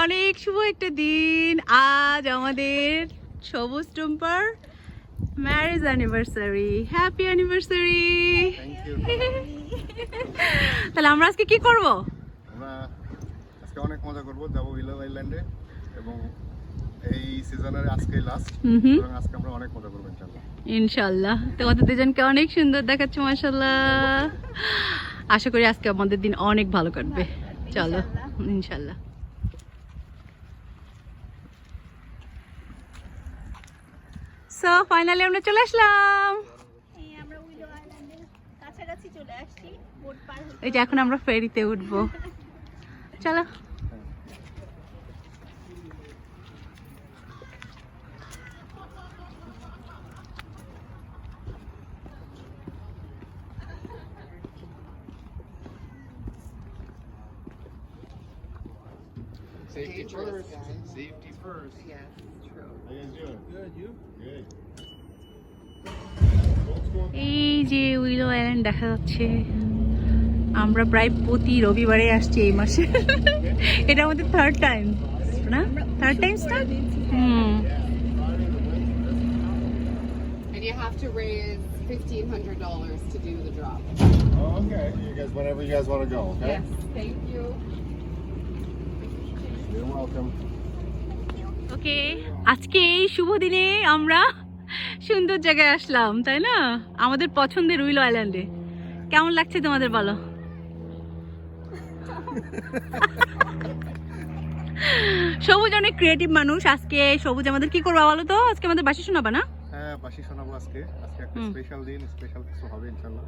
অনেক শুভ একটা দিন। আজ আমাদের সবুজ টুম্পার ম্যারেজ অ্যানিভার্সারি। Happy anniversary. তাহলে আমরা আজকে কি করব? আমরা আজকে অনেক মজা করব, যাব উইলো আইল্যান্ডে এবং এই সিজনের আজকে লাস্ট, এবং আজকে আমরা অনেক মজা করব ইনশাআল্লাহ। ইনশাআল্লাহ। তোমাদের দুজনকে অনেক সুন্দর দেখাচ্ছে, মাশাআল্লাহ। আশা করি আজকে আমাদের দিন অনেক ভালো কাটবে। চলো ইনশাআল্লাহ। সো ফাইনালি আমরা চলে আসলাম। আমরা উইলো আইল্যান্ডের কাছাকাছি চলে আসছি। বোট পার হতে এই যে এখন আমরা ফেরিতে উঠবো। চলো। Safety first. Safety first. Yeah, true. How you guys doing? Good. You? Good. এই যে উইলো আইল্যান্ড দেখা যাচ্ছে। আমরা প্রায় প্রতি রবিবারে আসছি এই মাসে। এটা আমাদের থার্ড টাইম না? Third time start. And you have to raise $1,500 to do the drop. Oh, okay. You guys, whenever you guys want to go, okay? Yes, thank you. You're welcome. ওকে, আজকে এই শুভ দিনে আমরা সুন্দর জায়গায় আসলাম, তাই না? আমাদের পছন্দের উইলো আইল্যান্ডে। কেমন লাগছে তোমাদের বলো? সবুজ অনেক ক্রিয়েটিভ মানুষ। আজকে সবুজ আমাদের কি করবা বলো তো? আজকে আমাদের বাসি শোনাবা না? হ্যাঁ, বাসি শোনাবো আজকে। আজকে একটা স্পেশাল দিন, স্পেশাল কিছু হবে ইনশাআল্লাহ।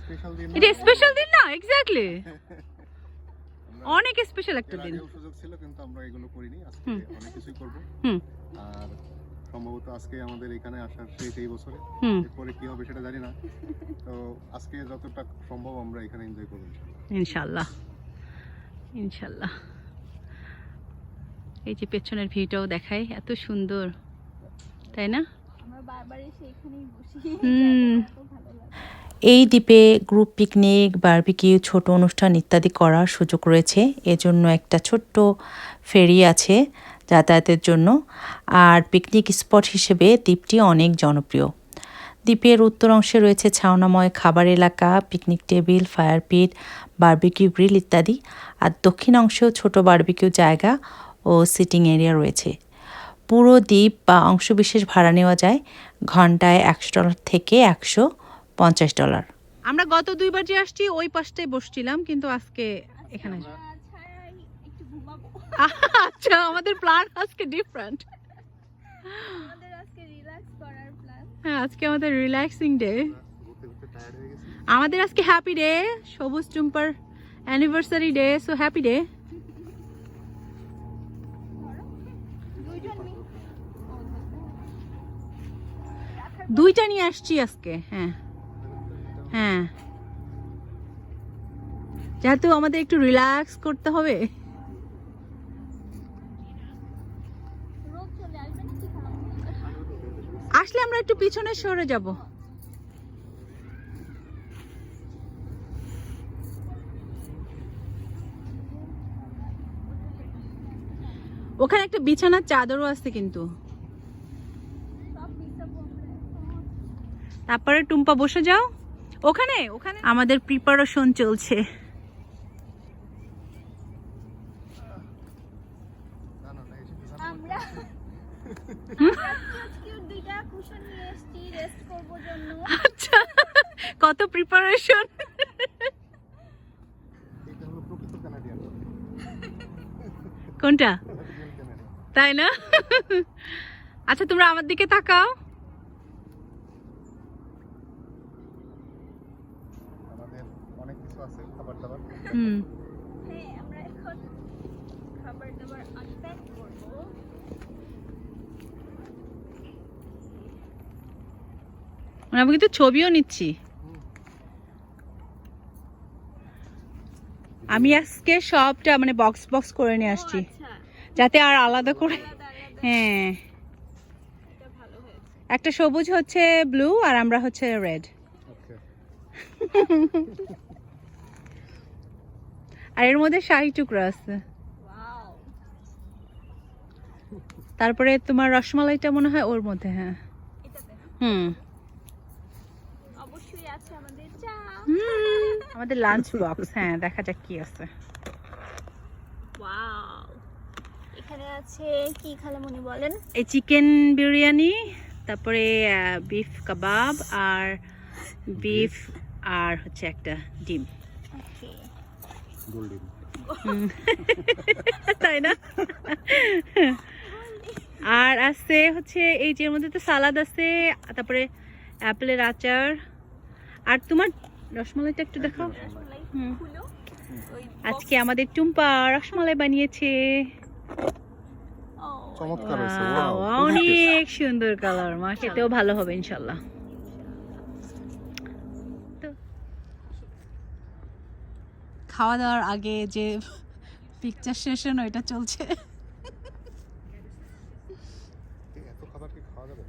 স্পেশাল দিন। এটা স্পেশাল দিন না? এক্স্যাক্টলি। অনেক স্পেশাল একটা দিন। আগেও সুযোগ ছিল কিন্তু আমরা এগুলো করিনি। আজকে অনেক কিছুই করব। আর সম্ভবত আজকে আমাদের এখানে আসার সেই বছরে। এরপরে কি হবে সেটা জানি না। তো আজকে যতটা সম্ভব আমরা এখানে এনজয় করব ইনশাআল্লাহ। ইনশাআল্লাহ। এই যে পেছনের ভিউটাও দেখায়, এত সুন্দর, তাই না? আমরা বারবার এসে এখানেই বসি। ভালো লাগে। এই দ্বীপে গ্রুপ পিকনিক, বারবিকিউ, ছোট অনুষ্ঠান ইত্যাদি করার সুযোগ রয়েছে। এজন্য একটা ছোট্ট ফেরি আছে যাতায়াতের জন্য। আর পিকনিক স্পট হিসেবে দ্বীপটি অনেক জনপ্রিয়। দ্বীপের উত্তর অংশে রয়েছে ছাউনাময় খাবার এলাকা, পিকনিক টেবিল, ফায়ার পিট, বারবিকিউ গ্রিল ইত্যাদি। আর দক্ষিণ অংশেও ছোট বারবিকিউ জায়গা ও সিটিং এরিয়া রয়েছে। পুরো দ্বীপ বা অংশবিশেষ ভাড়া নেওয়া যায় ঘন্টায় $100 থেকে $150। আমরা গত দুইবার যে আসছি ওই পাশটায় বসছিলাম, কিন্তু আজকে এখানে। ছায়ায় একটু ঘুমাবো। আচ্ছা, আমাদের প্ল্যান আজকে ডিফারেন্ট। আমাদের আজকে রিল্যাক্স করার প্ল্যান। হ্যাঁ, আজকে আমাদের রিল্যাক্সিং ডে। ঘুরতে ঘুরতে টায়ার্ড হয়ে গেছি। আমাদের আজকে হ্যাপি ডে, সবুজ টুম্পার anniversary day. So happy day. দুইটা নিয়ে আসছি আজকে। হ্যাঁ হ্যাঁ, যেহেতু আমাদের একটু রিল্যাক্স করতে হবে। রোদ চলে আসবে না কি খারাপ? আসলে আমরা একটু পিছনে সরে যাব। ওখানে একটা বিছানার চাদরও আছে কিন্তু। তারপরে টুম্পা বসে যাও ওখানে। ওখানে আমাদের প্রিপারেশন চলছে। আমরা কিউট দুইটা কুশন নিয়ে এসেছি রেস্ট করব জন্য। আচ্ছা, কত প্রিপারেশন। এটা হলো প্রকৃত কানাডিয়ান। কোনটা? তাই না? আচ্ছা, তোমরা আমার দিকে তাকাও। আমাদের অনেক কিছু আছে, খাবার দাবার। হুম, হ্যাঁ, আমরা এখন খাবার দাবার আনপ্যাক করব। আমি কিন্তু ছবিও নিচ্ছি। আমি আজকে সবটা মানে বক্স বক্স করে নিয়ে আসছি, আচ্ছা, যাতে আর আলাদা করে। আলাদা আলাদা। হ্যাঁ, এটা ভালো হয়েছে। একটা সবুজ হচ্ছে ব্লু আর আমরা হচ্ছে রেড। ওকে। আর এর মধ্যে শাহী টুকরা আছে। ওয়াও। তারপরে তোমার রসমালাইটা মনে হয় ওর মধ্যে, হ্যাঁ। এটাতে হুম অবশ্যই আছে আমাদের চা। আমাদের লাঞ্চ বক্স, হ্যাঁ দেখা যাক কি আছে। ওয়াও, এখানে আছে কি খালামণি বলেন? এই চিকেন বিরিয়ানি, তারপরে বিফ কাবাব আর বিফ আর হচ্ছে একটা ডিম। ওকে, গোল্ডেন। তাই না? আর আছে হচ্ছে এই যে এর মধ্যে তো সালাদ আছে, তারপরে অ্যাপেলের আচার। আর তোমার রসমালাইটা একটু দেখাও। রসমালাই হুম। খুলো। ওই আজকে আমাদের টুম্পা রসমালাই বানিয়েছে। ও, চমৎকার হয়েছে, Wow, ওয়াও, অনেক সুন্দর কালার, মা খেতেও ভালো হবে ইনশাল্লাহ। তো খাওয়া দাওয়ার আগে যে পিকচার সেশন ওইটা চলছে। এত খাবার কি খাওয়া যাবে?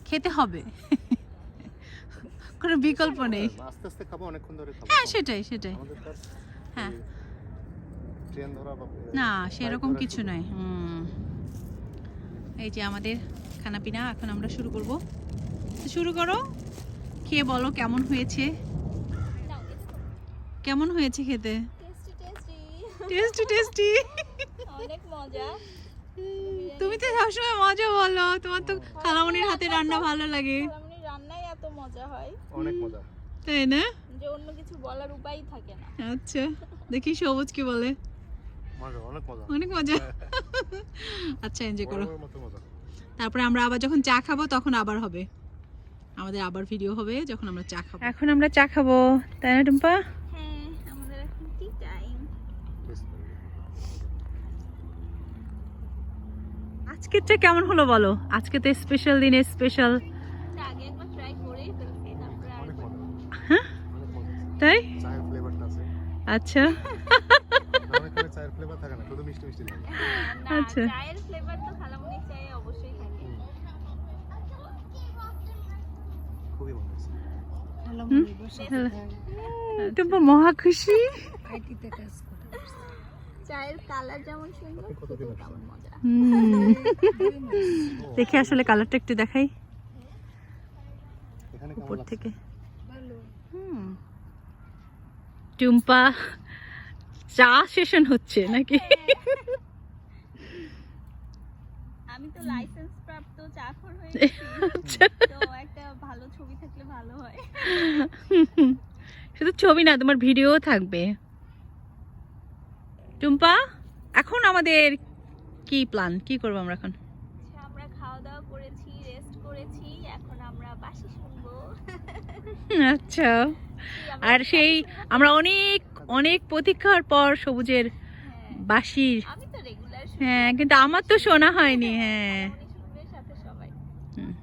খেতে হবে, কোনো বিকল্প নেই। আস্তে আস্তে খাবো, অনেকক্ষণ ধরে খাবো। হ্যাঁ সেটাই সেটাই, আমাদের তো আর হ্যাঁ। ট্রেন ধরা বা না flight সেরকম ধরা কিছু শুরু। নয়। এই যে আমাদের খানা পিনা এখন আমরা শুরু করব। তো শুরু করো, খেয়ে বলো কেমন হয়েছে। নাও, এটা তো কেমন হয়েছে খেতে? Tasty tasty, tasty tasty. অনেক মজা। তুমি তো সবসময় মজা বলো, তোমার তো খালামণির হাতে রান্না ভালো লাগে, খালামণির রান্নাই এত মজা হয় অনেক মজা। তাই না? যে অন্য কিছু বলার উপায়ই থাকে না। আচ্ছা দেখি সবুজ কি বলে। মজা, অনেক মজা। অনেক মজা। আচ্ছা এনজয় করো। গরমের মতো মজা। তারপরে আমরা আবার যখন চা খাবো তখন আবার হবে, আমাদের আবার ভিডিও হবে যখন আমরা চা খাবো। এখন আমরা চা খাবো, তাই না টুম্পা? হ্যাঁ, আমাদের এখন টি টাইম। আজকেরটা কেমন হলো বলো? আজকে তো স্পেশাল দিনে স্পেশাল। আগে একবার ট্রাই করেই ফেলছি, তারপরে আর অনেক মজা। হ্যাঁ অনেক মজা। তাই? চায়ের ফ্লেভারটা আছে। আচ্ছা অনেক করে চায়ের ফ্লেভার থাকে না, শুধু মিষ্টি মিষ্টি লাগে। হ্যাঁ, না, আচ্ছা। চায়ের ফ্লেভার তো খালামণির চায়ে অবশ্যই থাকে। খুবই মজা হয়েছে। টুম্পা মহা খুশি। চায়ের কালার যেমন সুন্দর, খেতেও তেমন মজা। দেখি আসলে কালারটা একটু দেখাই এখানে কেমন উপর লাগছে? থেকে। টুম্পা চা সেশন হচ্ছে নাকি? আমি তো লাইসেন্স প্রাপ্ত চাখর হয়ে গেছি, আচ্ছা তো একটা ভালো ছবি থাকলে ভালো হয়। শুধু ছবি না, তোমার ভিডিও থাকবে। টুম্পা এখন আমাদের কি প্ল্যান, কি করবো আমরা এখন? আচ্ছা, আমরা খাওয়া দাওয়া করেছি, রেস্ট করেছি, এখন আমরা বাঁশি শুনবো। আচ্ছা, আর সেই আমরা অনেক অনেক প্রতীক্ষার পর সবুজের হ্যাঁ, বাঁশির, আমি তো রেগুলার হ্যাঁ কিন্তু আমার তো শোনা হয়নি। হ্যাঁ শুনবে সাথে সবাই। হুম।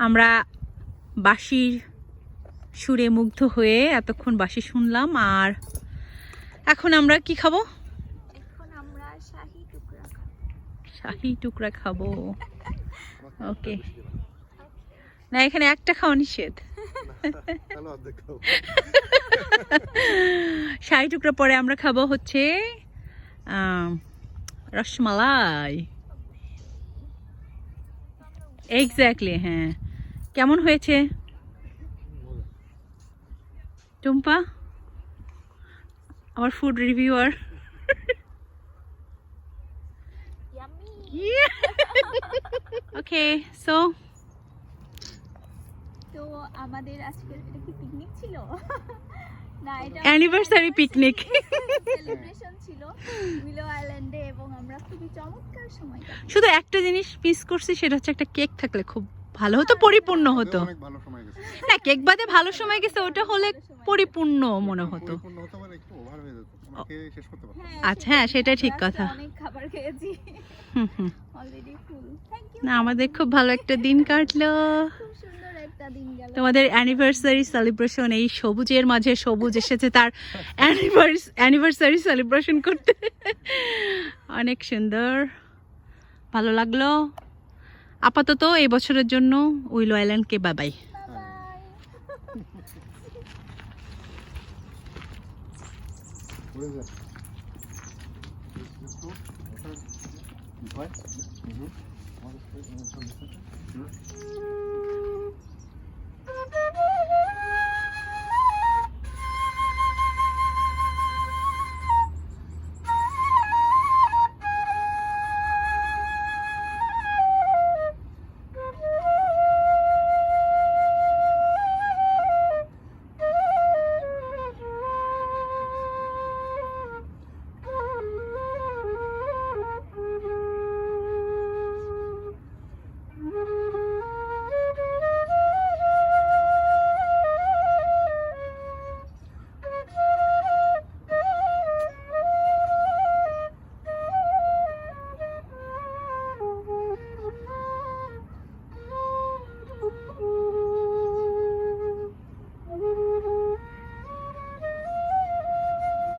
আমরা বাঁশির সুরে মুগ্ধ হয়ে এতক্ষণ বাঁশি শুনলাম, আর এখন আমরা কি খাবো? এখন আমরা শাহী টুকরা খাবো। শাহি টুকরা খাবো। ওকে, না এখানে একটা খাওয়া নিষেধ। তাহলে অর্ধেক খাও। শাহি টুকরা পরে আমরা খাবো হচ্ছে রসমালাই। এক্স্যাক্টলি, হ্যাঁ। কেমন হয়েছে টুম্পা, আমার ফুড রিভিউয়ার? ওকে, সো তো আমাদের আজকের এটা কি পিকনিক ছিল? না, এটা অ্যানিভার্সারি পিকনিক। সেলিব্রেশন ছিল উইলো আইল্যান্ডে এবং আমরা খুবই চমৎকার সময় কাটাই। শুধু একটা জিনিস মিস করছি, সেটা হচ্ছে একটা কেক থাকলে খুব ভালো হতো, পরিপূর্ণ হতো। অনেক ভালো সময় গেছে। না, কেক বাদে ভালো সময় গেছে, ওটা হলে পরিপূর্ণ মনে হতো। পরিপূর্ণ হতে পারে, একটু ওভার হয়ে যেত, আমরা খেয়ে শেষ করতে পারতাম। আচ্ছা, হ্যাঁ, সেটাই ঠিক আমরা কথা। অনেক খাবার খেয়েছি, হুম হুম। Already full. Thank you. না, আমাদের খুব ভালো একটা দিন কাটলো। খুব সুন্দর একটা দিন গেল। তোমাদের অ্যানিভার্সারি সেলিব্রেশন, এই সবুজের মাঝে সবুজ এসেছে তার অ্যানিভার্সারি সেলিব্রেশন করতে। অনেক সুন্দর, ভালো লাগলো। আপাতত এই বছরের জন্য উইলো আইল্যান্ডকে bye bye. What is it? This fruit? What is it? What is it?